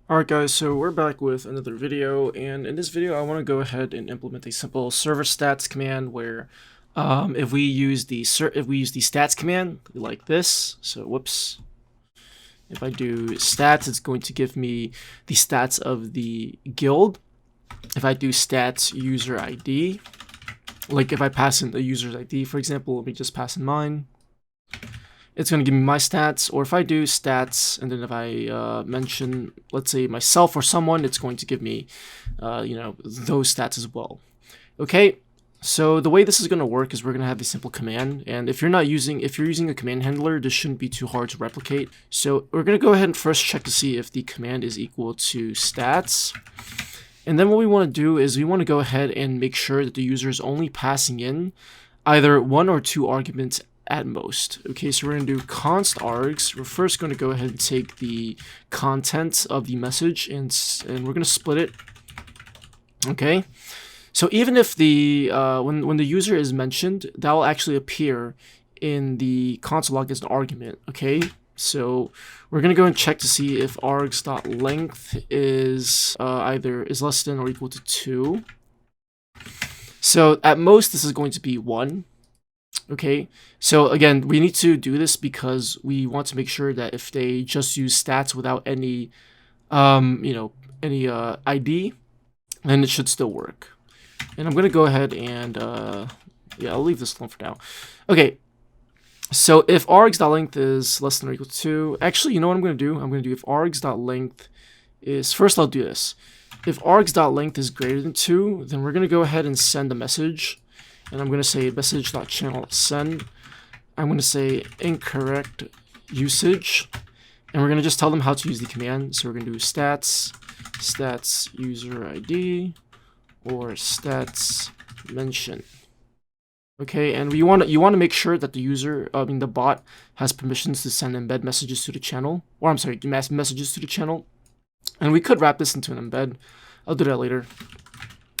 Alright guys, so we're back with another video, and in this video I want to go ahead and implement a simple server stats command where if we use the stats command like this, so whoops, if I do stats, it's going to give me the stats of the guild. If I do stats user ID, like if I pass in the user's ID, for example, let me just pass in mine, it's going to give me my stats. Or if I do stats and then if I mention, let's say, myself or someone, it's going to give me those stats as well. Okay, so the way this is going to work is we're going to have a simple command, and if you're using a command handler, this shouldn't be too hard to replicate. So we're going to go ahead and first check to see if the command is equal to stats. And then what we want to do is we want to go ahead and make sure that the user is only passing in either one or two arguments at most. Okay, so we're going to do const args. We're first going to go ahead and take the content of the message and we're going to split it. Okay, so even if the when the user is mentioned, that will actually appear in the console log as an argument. Okay, so we're going to go and check to see if args.length is either is less than or equal to 2. So at most this is going to be 1. Okay, so again, we need to do this because we want to make sure that if they just use stats without any ID, then it should still work. And I'm gonna go ahead and yeah, I'll leave this alone for now. Okay, so if args.length is less than or equal to 2, actually, you know what I'm gonna do? I'm gonna do if args.length is, first I'll do this. If args.length is greater than 2, then we're gonna go ahead and send a message. And I'm going to say message.channel.send. I'm going to say incorrect usage. And we're going to just tell them how to use the command. So we're going to do stats user ID, or stats mention. Okay, and you want to make sure that the bot has permissions to send embed messages to the channel. Or I'm sorry, messages to the channel. And we could wrap this into an embed. I'll do that later.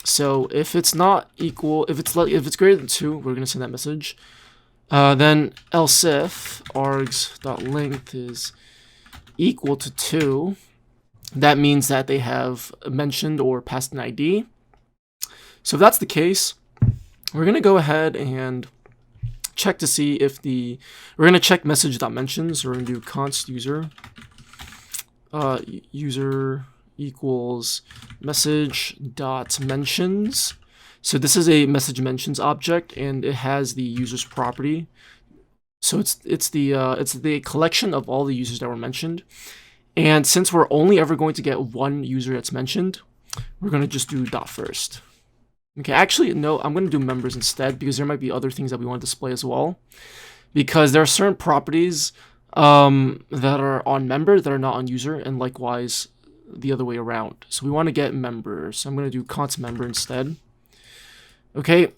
So if it's not equal, if it's greater than 2, we're gonna send that message. Then else if args.length is equal to 2, that means that they have mentioned or passed an ID. So if that's the case, we're gonna go ahead and check to see if we're gonna check message.mentions. So we're gonna do const user user equals message dot mentions. So this is a message mentions object, and it has the user's property. So it's the collection of all the users that were mentioned. And since we're only ever going to get one user that's mentioned, we're going to just do dot first. Okay, actually no, I'm going to do members instead, because there might be other things that we want to display as well. Because there are certain properties that are on member that are not on user, and likewise the other way around. So we want to get members. So I'm going to do const member instead. Okay,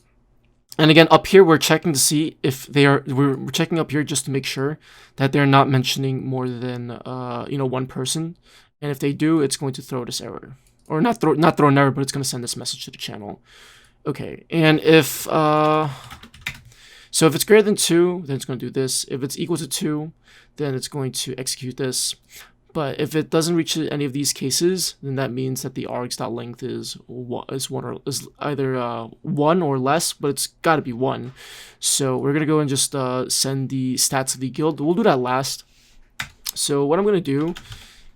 and again up here we're checking to see if they are. We're checking up here just to make sure that they're not mentioning more than one person. And if they do, it's going to throw this error, or not throw an error, but it's going to send this message to the channel. Okay, and if so if it's greater than 2, then it's going to do this. If it's equal to 2, then it's going to execute this. But if it doesn't reach any of these cases, then that means that the args.length is either 1 or less, but it's got to be 1. So we're gonna go and just send the stats of the guild. We'll do that last. So what I'm gonna do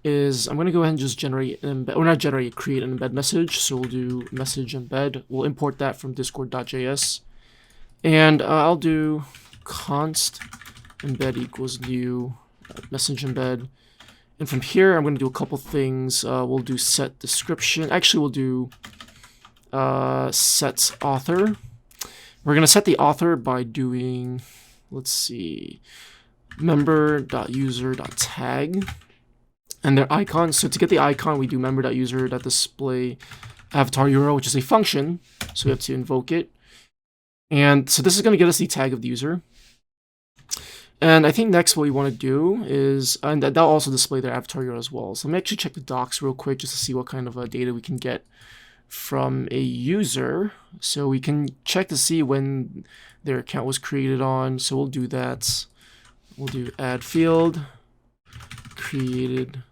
is I'm gonna go ahead and just generate an embed, or not generate, create an embed message. So we'll do message embed. We'll import that from discord.js, and I'll do const embed equals new message embed. And from here, I'm going to do a couple things. We'll do set description. Actually, we'll do set author. We're going to set the author by doing, let's see, member.user.tag and their icon. So to get the icon, we do member.user.display avatar URL, which is a function. So we have to invoke it. And so this is going to get us the tag of the user. And I think next what we want to do is, and that'll also display their avatar URL as well. So let me actually check the docs real quick just to see what kind of data we can get from a user. So we can check to see when their account was created on. So we'll do that. We'll do add field created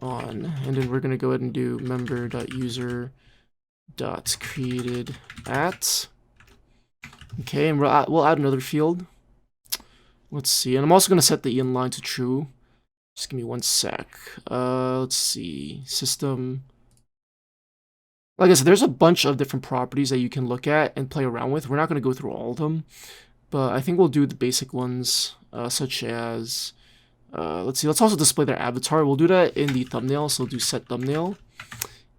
on, and then we're going to go ahead and do member.user.created at. Okay, and we'll add another field. Let's see, and I'm also going to set the inline to true. Just give me one sec. Let's see, system. Like I said, there's a bunch of different properties that you can look at and play around with. We're not going to go through all of them, but I think we'll do the basic ones, such as, let's see, let's also display their avatar. We'll do that in the thumbnail, so we'll do set thumbnail.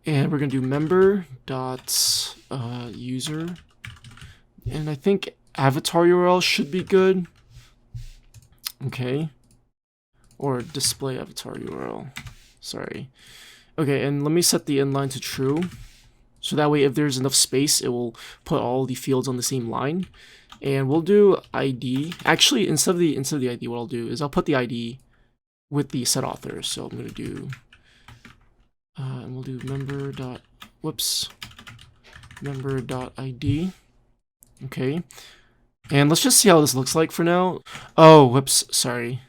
And we're going to do member.user. And I think avatar URL should be good. Okay. Or display avatar URL. Sorry. Okay, and let me set the inline to true. So that way, if there's enough space, it will put all the fields on the same line. And we'll do ID. Actually, instead of the ID, what I'll do is I'll put the ID with the set author. So I'm going to do, and we'll do member.id. Okay. And let's just see how this looks like for now. Oh, whoops, sorry.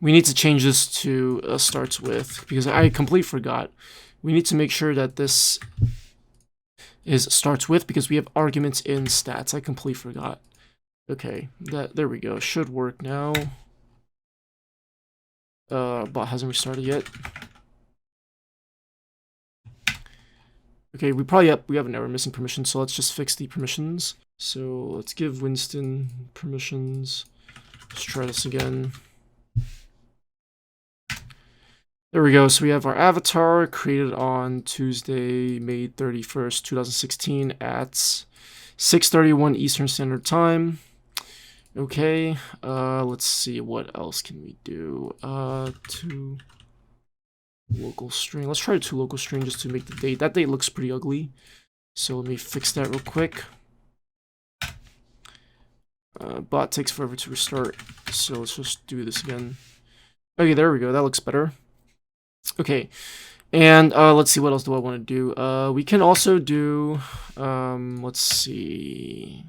We need to change this to starts with, because I completely forgot. We need to make sure that this is starts with, because we have arguments in stats. I completely forgot. Okay, there we go. Should work now. Bot hasn't restarted yet. Okay, we have an error missing permissions, so let's just fix the permissions. So let's give Winston permissions. Let's try this again. There we go. So we have our avatar created on Tuesday, May 31st, 2016 at 6:31 Eastern Standard Time. Okay, let's see, what else can we do? To local string. Let's try to local string just to make the date. That date looks pretty ugly. So let me fix that real quick. Bot takes forever to restart. So let's just do this again. Okay, there we go. That looks better. Okay, and let's see, what else do I want to do? We can also do, let's see.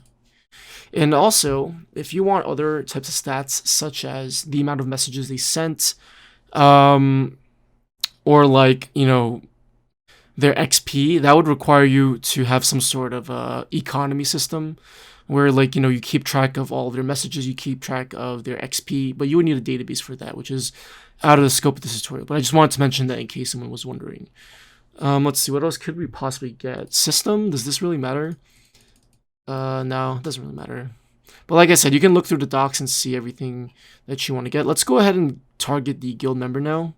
And also, if you want other types of stats, such as the amount of messages they sent, or like, you know, their XP, that would require you to have some sort of economy system where, like, you know, you keep track of all of their messages, you keep track of their XP, but you would need a database for that, which is out of the scope of this tutorial. But I just wanted to mention that in case someone was wondering. Let's see, what else could we possibly get? System, does this really matter? No, it doesn't really matter. But like I said, you can look through the docs and see everything that you want to get. Let's go ahead and target the guild member now.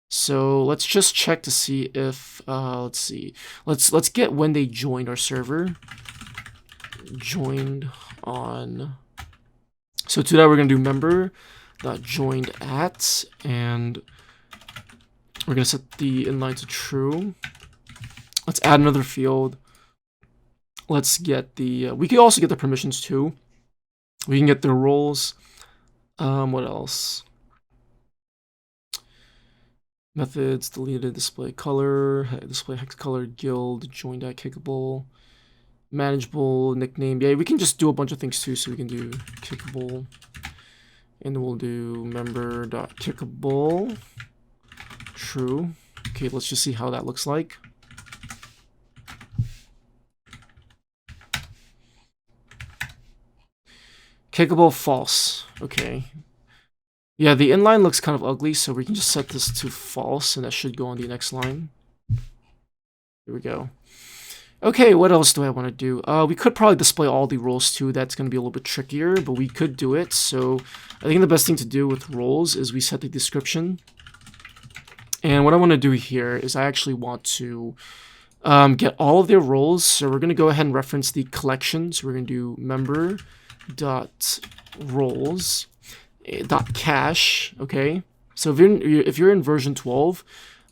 So let's just check to see if, let's see. Let's get when they joined our server. Joined on. So to that, we're going to do member.joined at, and we're going to set the inline to true. Let's add another field. Let's get the, we could also get the permissions too. We can get their roles. What else? Methods, deleted, display color, display hex color, guild, joined at kickable, manageable, nickname. Yeah, we can just do a bunch of things too. So we can do kickable, and we'll do member.kickable, true. Okay, let's just see how that looks like. Kickable, false. Okay. Yeah, the inline looks kind of ugly, so we can just set this to false, and that should go on the next line. Here we go. Okay, what else do I want to do? We could probably display all the roles too. That's going to be a little bit trickier, but we could do it. So I think the best thing to do with roles is we set the description. And what I want to do here is I actually want to get all of their roles. So we're going to go ahead and reference the collection. So we're going to do member.roles. .cache, okay? So if you're in version 12,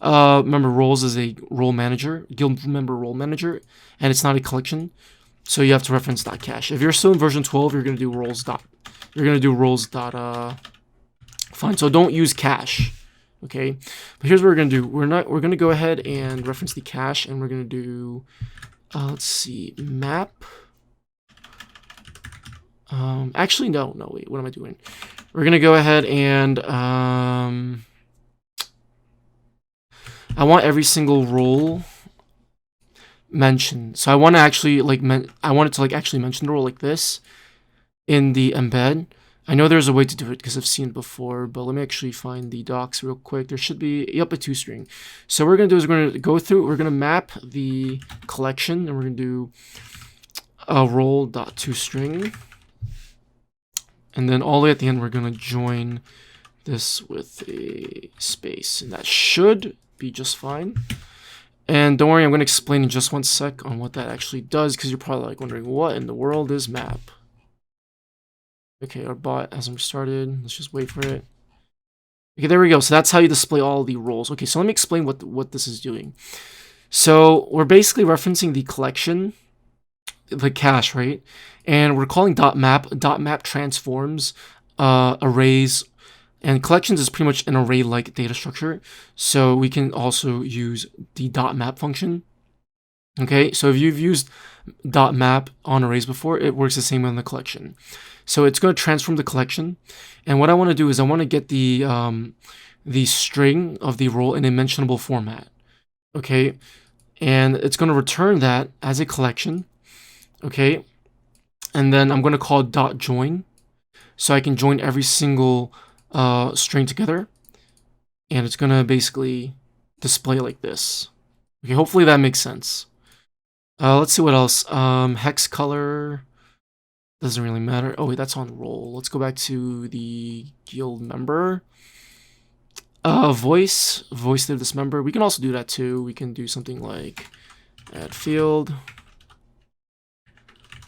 remember roles is a role manager, guild member role manager, and it's not a collection, so you have to reference .cache. If you're still in version 12, you're gonna do roles. Fine. So don't use cache, okay? But here's what we're gonna do. We're gonna go ahead and reference the cache, and we're gonna do, let's see, map. Actually, no, wait, what am I doing? We're gonna go ahead and I want every single role mentioned. So I want to actually like I want it to like actually mention the role like this in the embed. I know there's a way to do it because I've seen it before, but let me actually find the docs real quick. There should be, yep, a toString. So what we're going to do is we're going to go through, we're going to map the collection, and we're going to do a role.toString. And then all the way at the end, we're going to join this with a space, and that should be just fine. And don't worry, I'm going to explain in just one sec on what that actually does, because you're probably like wondering, what in the world is map? Okay, our bot hasn't started. Let's just wait for it. Okay, there we go. So that's how you display all the roles. Okay, so let me explain what this is doing. So we're basically referencing the collection, the cache, right? And we're calling .map. .map transforms arrays, and collections is pretty much an array-like data structure. So we can also use the .map function. Okay, so if you've used .map on arrays before, it works the same way on the collection. So it's going to transform the collection, and what I want to do is I want to get the string of the role in a mentionable format. Okay, and it's going to return that as a collection. Okay, and then I'm going to call .join, so I can join every single string together, and it's going to basically display like this. Okay, hopefully that makes sense. Let's see what else. Hex color doesn't really matter. Oh wait, that's on role. Let's go back to the guild member. Voice to this member. We can also do that too. We can do something like add field,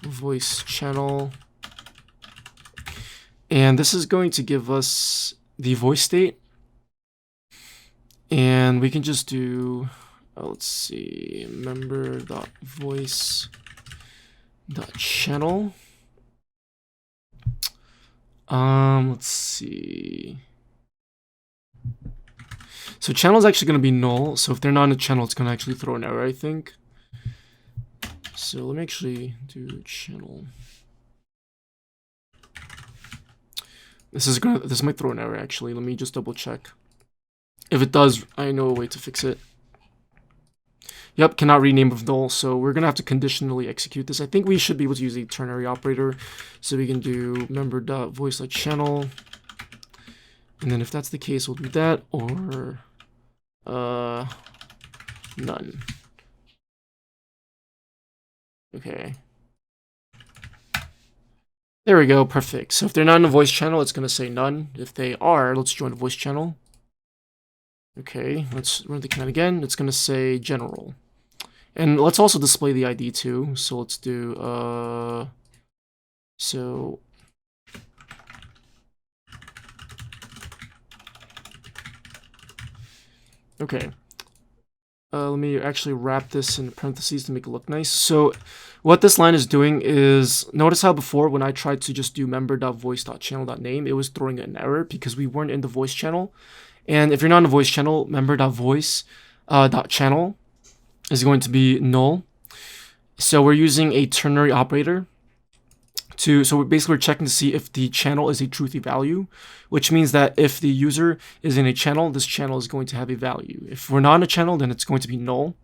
voice channel, and this is going to give us the voice state. And we can just do, let's see, member.voice.channel. Let's see. So channel is actually going to be null. So if they're not in a channel, it's going to actually throw an error, I think. So let me actually do channel. This might throw an error actually. Let me just double check. If it does, I know a way to fix it. Yep, cannot rename of null, so we're going to have to conditionally execute this. I think we should be able to use a ternary operator, so we can do member.voice.channel, and then if that's the case, we'll do that, or none. Okay. There we go, perfect. So if they're not in a voice channel, it's going to say none. If they are, let's join a voice channel. Okay, let's run the command again. It's going to say general. And let's also display the ID too. So let's do, okay. Let me actually wrap this in parentheses to make it look nice. So what this line is doing is, notice how before when I tried to just do member.voice.channel.name, it was throwing an error because we weren't in the voice channel. And if you're not in the voice channel, member.voice.channel is going to be null. So we're using a ternary operator so basically we're checking to see if the channel is a truthy value, which means that if the user is in a channel, this channel is going to have a value. If we're not in a channel, then it's going to be null.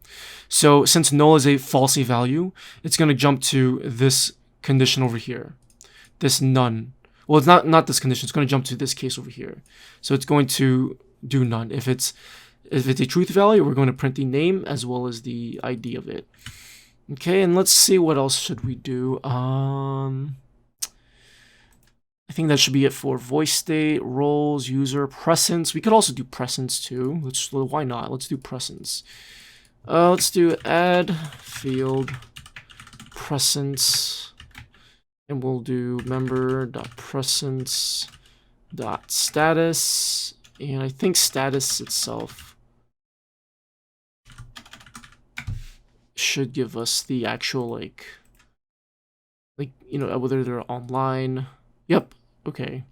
So since null is a falsy value, it's going to jump to this condition over here, this none. Well, it's not this condition. It's going to jump to this case over here. So it's going to do none. If it's a truth value, we're going to print the name as well as the ID of it. Okay, and let's see what else should we do. I think that should be it for voice state, roles, user, presence. We could also do presence too. Why not? Let's do presence. Let's do add field presence, and we'll do member.presence.status, and I think status itself should give us the actual like whether they're online. Yep. Okay.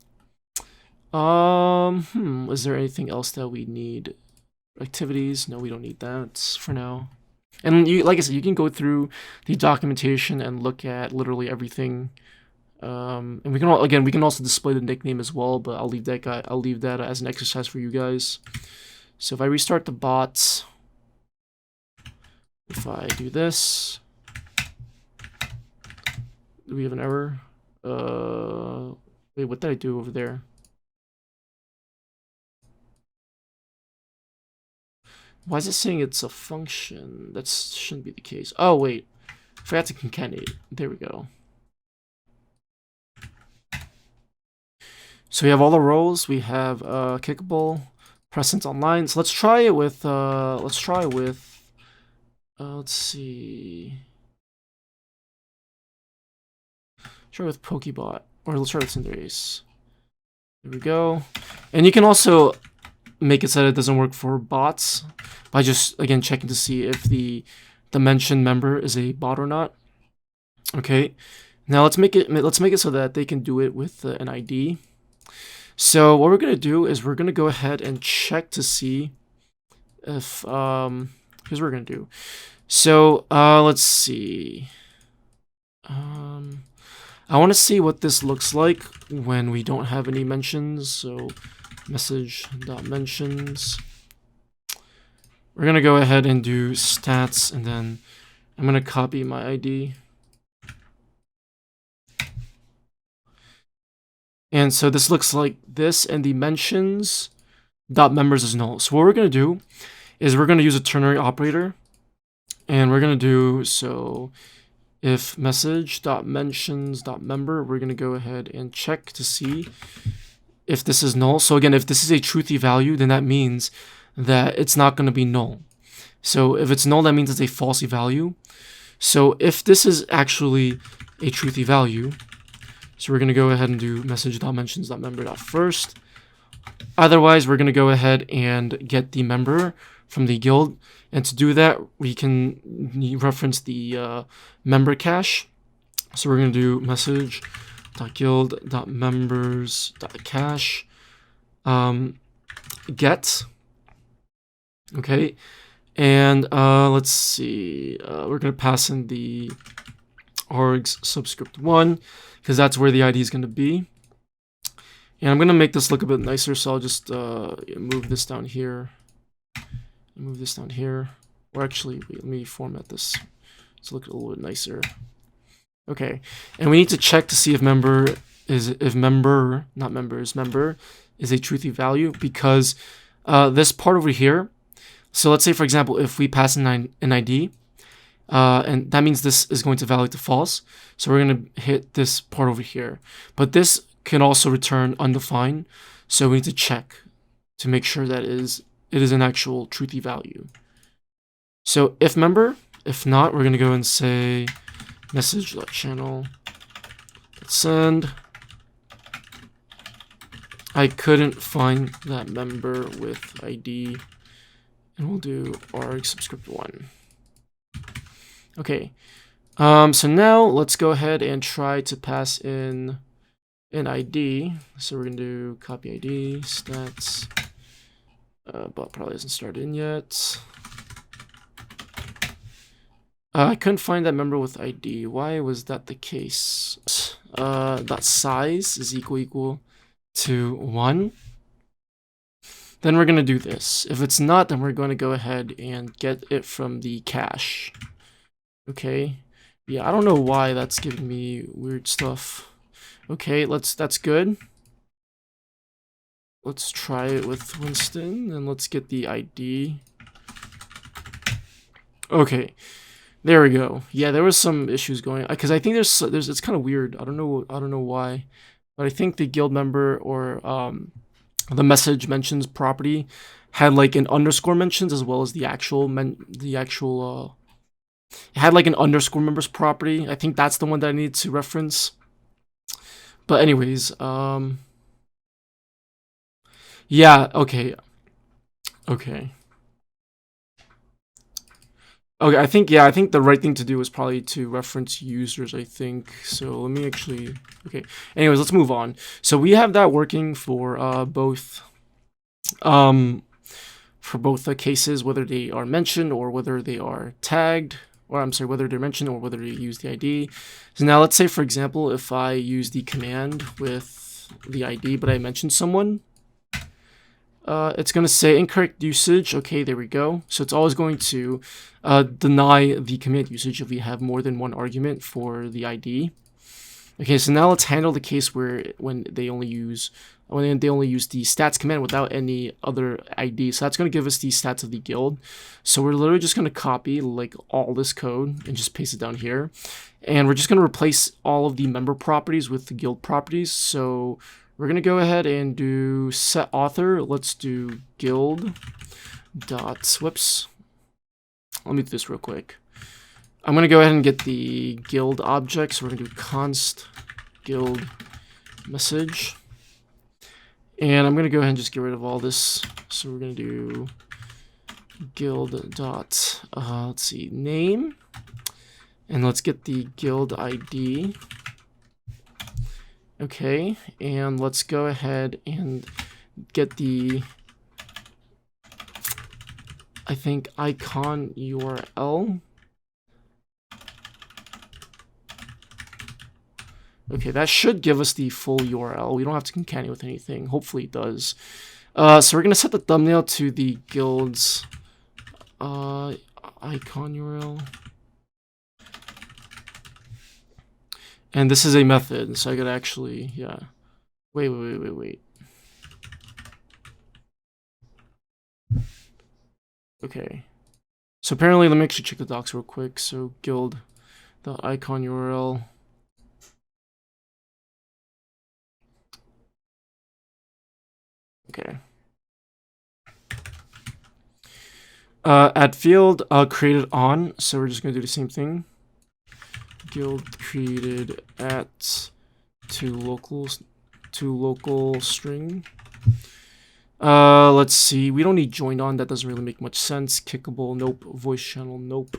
Is there anything else that we need? Activities? No, we don't need that for now. And like I said, you can go through the documentation and look at literally everything. And we can also display the nickname as well, but I'll leave that as an exercise for you guys. So if I restart the bots, if I do this, do we have an error? Wait, what did I do over there? Why is it saying it's a function? That shouldn't be the case. Oh, wait. I forgot to concatenate. There we go. So we have all the roles. We have kickable, present online. So let's try it with let's see. Try with Pokebot, or let's try with Cinderace. There we go. And you can also make it so that it doesn't work for bots by just again checking to see if the mentioned member is a bot or not. Okay. Now let's make it so that they can do it with an ID. So what we're gonna do is we're gonna go ahead and check to see if here's what we're gonna do. So let's see. I want to see what this looks like when we don't have any mentions. So message.mentions. We're gonna go ahead and do stats, and then I'm gonna copy my ID. And so this looks like this, and the mentions dot members is null. So what we're gonna do is we're gonna use a ternary operator, and we're gonna do so if message dot mentions dot member, we're gonna go ahead and check to see if this is null. So again, if this is a truthy value, then that means that it's not gonna be null. So if it's null, that means it's a falsy value. So if this is actually a truthy value, so we're gonna go ahead and do message.mentions.member.first. Otherwise, we're gonna go ahead and get the member from the guild, and to do that, we can reference the member cache. So we're gonna do message.guild.members.cache get. Okay, and let's see. We're gonna pass in the args subscript 1 because that's where the ID is gonna be. And I'm gonna make this look a bit nicer, so I'll just move this down here. Move this down here. Or actually, wait, let me format this to look a little bit nicer. Okay, and we need to check to see if member is a truthy value, because this part over here. So let's say, for example, if we pass in an ID, and that means this is going to validate to false. So we're going to hit this part over here. But this can also return undefined. So we need to check to make sure that it is an actual truthy value. So if member, if not, we're going to go and say message.channel.send. I couldn't find that member with ID. And we'll do arg subscript 1. Okay. So now let's go ahead and try to pass in an ID. So we're going to do copy ID, stats. But probably hasn't started in yet. I couldn't find that member with ID. Why was that the case? That size is equal to 1. Then we're going to do this. If it's not, then we're going to go ahead and get it from the cache. Okay. Yeah, I don't know why that's giving me weird stuff. Okay, that's good. Let's try it with Winston, and let's get the ID. Okay, there we go. Yeah, there was some issues going, because I think there's it's kind of weird. I don't know why, but I think the guild member or the message mentions property had like an underscore mentions as well as the actual it had like an underscore members property. I think that's the one that I need to reference. But anyways, yeah, okay. I think the right thing to do is probably to reference users, I think. So let me actually, okay. Anyways, let's move on. So we have that working for both the cases, whether they are mentioned or whether they are tagged, or I'm sorry, whether they're mentioned or whether they use the ID. So now let's say, for example, if I use the command with the ID, but I mentioned someone, It's going to say incorrect usage. Okay, there we go. So it's always going to deny the command usage if we have more than one argument for the ID. Okay, so now let's handle the case where when they only use the stats command without any other ID. So that's going to give us the stats of the guild. So we're literally just going to copy like all this code and just paste it down here. And we're just going to replace all of the member properties with the guild properties. So we're going to go ahead and do set author. Let's do guild dot, whoops. Let me do this real quick. I'm going to go ahead and get the guild object. So we're going to do const guild message. And I'm going to go ahead and just get rid of all this. So we're going to do guild dot, let's see, name. And let's get the guild ID. Okay, and let's go ahead and get the, I think, icon URL. Okay, that should give us the full URL. We don't have to concatenate with anything. Hopefully it does. So we're going to set the thumbnail to the guild's icon URL. And this is a method, so I could actually, yeah. Wait. Okay. So apparently, let me actually check the docs real quick. So guild the icon URL. Okay. Add field created on, so we're just gonna do the same thing. Guild created at to local string. Let's see. We don't need joined on. That doesn't really make much sense. Kickable, nope. Voice channel, nope.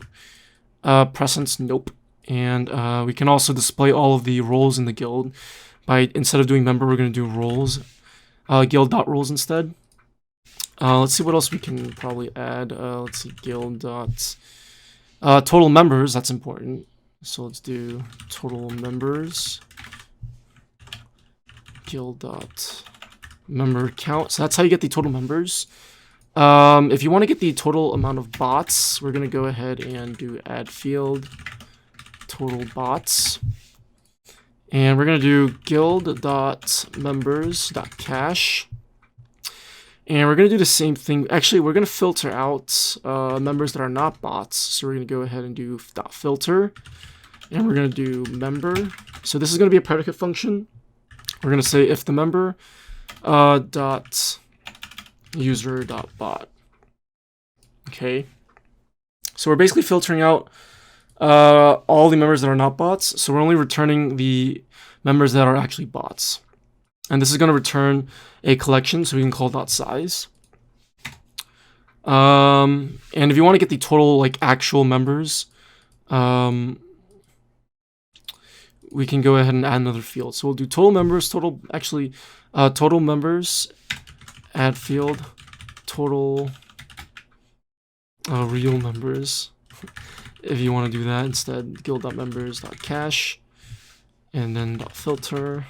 Presence, nope. And we can also display all of the roles in the guild. By instead of doing member, we're gonna do roles. Guild.roles instead. Let's see what else we can probably add. Let's see, guild dot total members. That's important. So let's do total members. Guild dot member count. So that's how you get the total members. If you want to get the total amount of bots, we're gonna go ahead and do add field total bots. And we're going to do guild.members.cache. And we're going to do the same thing. Actually, we're going to filter out members that are not bots. So we're going to go ahead and do .filter. And we're going to do member. So this is going to be a predicate function. We're going to say if the member dot user dot bot. Okay. So we're basically filtering out all the members that are not bots. So we're only returning the members that are actually bots. And this is going to return a collection, so we can call .size. And if you want to get the total like actual members, we can go ahead and add another field. So we'll do total members, total members, add field, total real members. If you want to do that instead, guild.members.cache, and then .filter,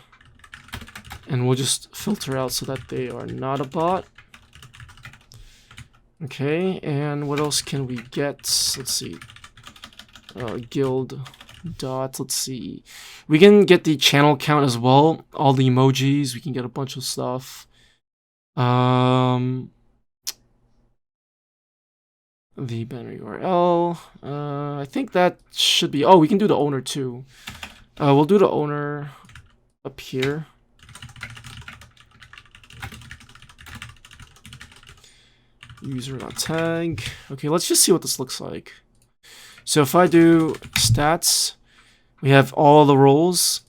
and we'll just filter out so that they are not a bot. Okay, and what else can we get? Let's see. Guild dot, let's see. We can get the channel count as well. All the emojis, we can get a bunch of stuff. The binary URL. I think that should be. Oh, we can do the owner too. We'll do the owner up here. User.tag. Okay, let's just see what this looks like. So if I do stats, we have all the roles.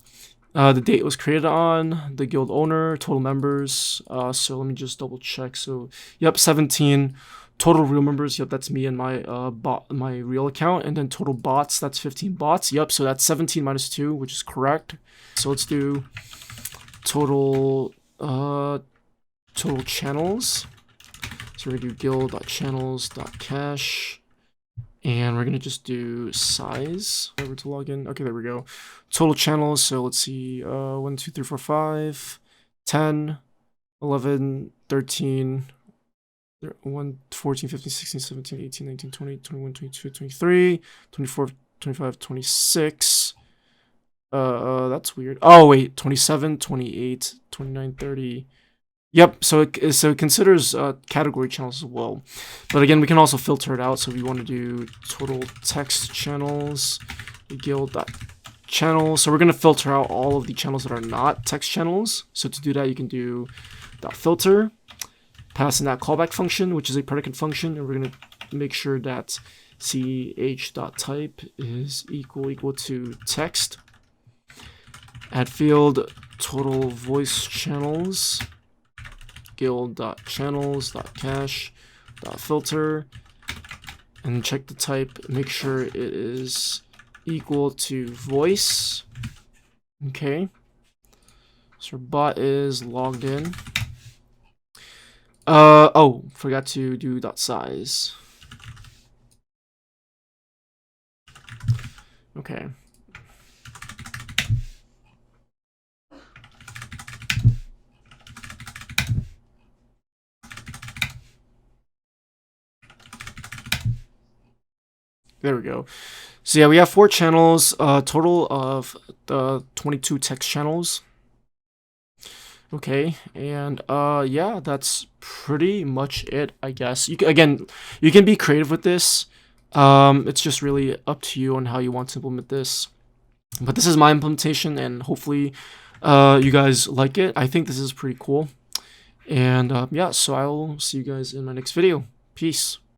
The date was created on, the guild owner, total members. So let me just double check. So yep, 17. Total real members, yep, that's me and my my real account. And then total bots, that's 15 bots. Yep, so that's 17 minus 2, which is correct. So let's do total total channels. So we're gonna do guild.channels.cache. And we're gonna just do size. Whatever to log in. Okay, there we go. Total channels, so let's see, 1, 2, 3, 4, 5, 10, 11, 13. 1, 14, 15, 16, 17, 18, 19, 20, 21, 22, 23, 24, 25, 26. That's weird. Oh, wait, 27, 28, 29, 30. Yep, so it considers category channels as well. But again, we can also filter it out. So if you want to do total text channels, guild.channels. So we're going to filter out all of the channels that are not text channels. So to do that, you can do .filter, pass in that callback function, which is a predicate function, and we're going to make sure that ch.type is equal to text. Add field total voice channels, guild.channels.cache.filter, and check the type, make sure it is equal to voice. Okay, so our bot is logged in. Oh, forgot to do .size. Okay. There we go. So yeah, we have 4 channels, total of 22 text channels. Okay, and yeah, that's pretty much it, I guess. You can be creative with this. It's just really up to you on how you want to implement this. But this is my implementation, and hopefully you guys like it. I think this is pretty cool. And yeah, so I'll see you guys in my next video. Peace.